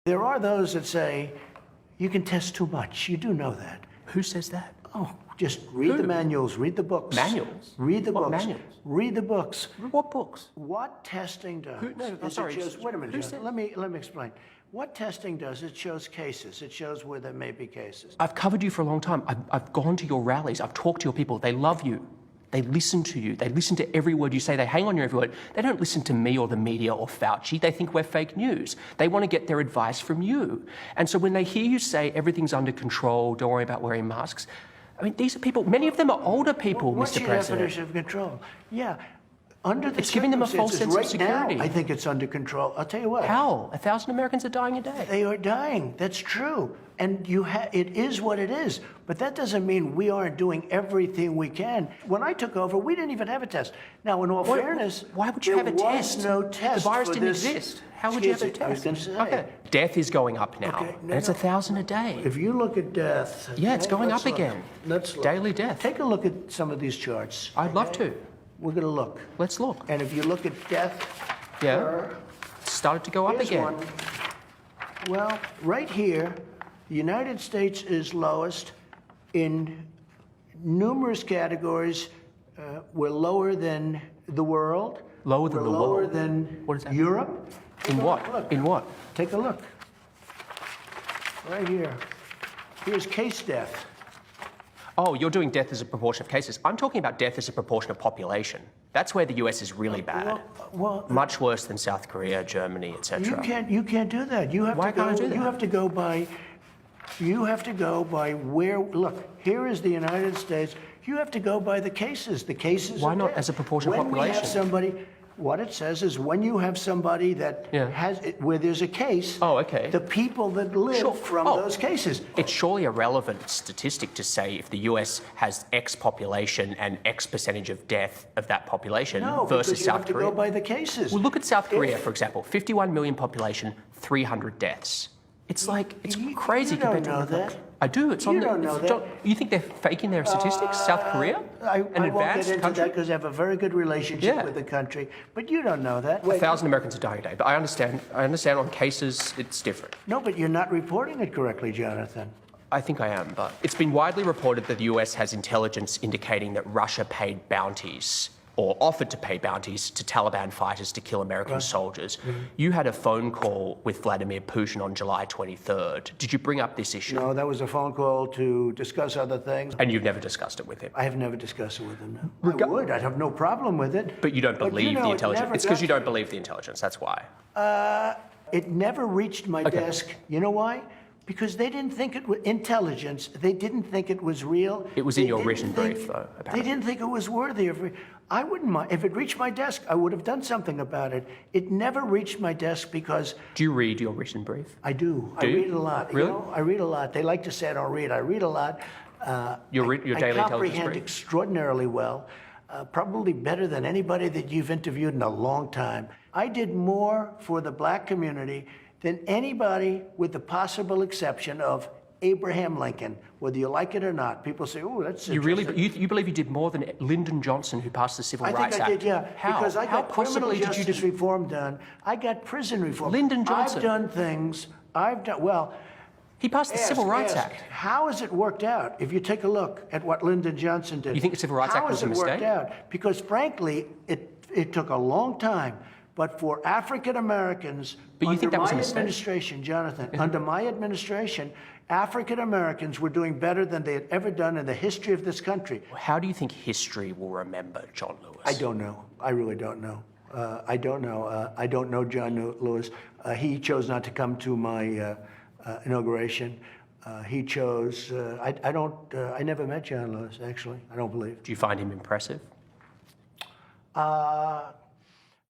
There are those that say, you can test too much. You do know that. Who says that? Oh, just read the manuals, read the books. Manuals? Read the What books. manuals? Read the books. What books? What testing does sorry, it shows, wait a minute, who John, let me explain. What testing does, it shows cases. It shows where there may be cases. I've covered you for a long time. I've gone to your rallies. I've talked to your people. They love you. They listen to you. They listen to every word you say. They hang on your every word. They don't listen to me or the media or Fauci. They think we're fake news. They want to get their advice from you. And so when they hear you say everything's under control, don't worry about wearing masks, I mean, these are people, many of them are older people, What's Mr. your President. definition of control? Yeah. Under the It's giving them a false sense of security. Now, I think it's under control. I'll tell you what. How? 1,000 Americans are dying a day. They are dying. That's true. And it is what it is. But that doesn't mean we aren't doing everything we can. When I took over, we didn't even have a test. Now, in all fairness, why would you have a test? There was no test. The virus for didn't this. exist. How would you have a test? I was going to say. Okay. Death is going up now. Okay, and it's 1,000 a day. If you look at death. Yeah, it's going up again. Let's look. Daily death. Take a look at some of these charts. I'd love to. We're going to look. Let's look. And if you look at death. Yeah. It started to go up Here's again. one. Well, right here, the United States is lowest in numerous categories. We're lower than the world. Lower than We're the lower world? than What is that? Europe. In what? Look. In what? Take a look. Right here. Here's case death. Oh, you're doing death as a proportion of cases. I'm talking about death as a proportion of population. That's where the US is really bad. Well, Much worse than South Korea, Germany, etc. you can't do that. You have Why to go. can't I do that? You have to go by where. Look, here is the United States. You have to go by the cases. The cases. Why are not dead. as a proportion of When we population? have somebody. What it says is when you have somebody that has where there's a case. Oh, okay. The people that live from those cases. It's surely a relevant statistic to say if the US has X population and X percentage of death of that population versus you South have to Korea. go by the cases. Well, look at South Korea, for example. 51 million population, 300 deaths. It's like, it's crazy you don't compared to know that. I do. It's You on the. don't know that. You think they're faking their statistics? South Korea? I An won't get advanced into country? that because I have a very good relationship with the country. But you don't know that. 1,000 Americans are dying a day. But I understand on cases, it's different. No, but you're not reporting it correctly, Jonathan. I think I am, but it's been widely reported that the US has intelligence indicating that Russia paid bounties or offered to pay bounties to Taliban fighters to kill American soldiers. You had a phone call with Vladimir Putin on July 23rd. Did you bring up this issue? No, that was a phone call to discuss other things. And you've never discussed it with him? I have never discussed it with him, no. I would. I'd have no problem with it. But you don't believe the intelligence? It's because you don't got believe the intelligence, that's why. It never reached my desk. You know why? Because they didn't think it was intelligence. They didn't think it was real. It was in your written brief, though, They apparently. didn't think it was worthy of. I wouldn't mind. If it reached my desk, I would have done something about it. It never reached my desk because. Do you read your written brief? I do. Do I you? read a lot. Really? You know, I read a lot. They like to say I don't read. I read a lot. Your daily intelligence I comprehend brief? extraordinarily well. Probably better than anybody that you've interviewed in a long time. I did more for the black community than anybody with the possible exception of Abraham Lincoln, whether you like it or not. People say, oh, that's You really, you believe you did more than Lyndon Johnson, who passed the Civil Rights Act? I think I did, yeah. How? Because I How got criminal possibly did you justice do? reform done. I got prison reform. Lyndon Johnson. I've done things. Well, He passed the Civil Rights Act. How has it worked out? If you take a look at what Lyndon Johnson did. You think the Civil Rights Act was a mistake? How has it worked out? Because frankly, it took a long time. But for African Americans, but you think that was a under my mistake? administration, Jonathan, under my administration, African Americans were doing better than they had ever done in the history of this country. How do you think history will remember John Lewis? I don't know. I really don't know. I don't know. I don't know John Lewis. He chose not to come to my inauguration. He chose. I never met John Lewis. Actually, I don't believe. Do you find him impressive?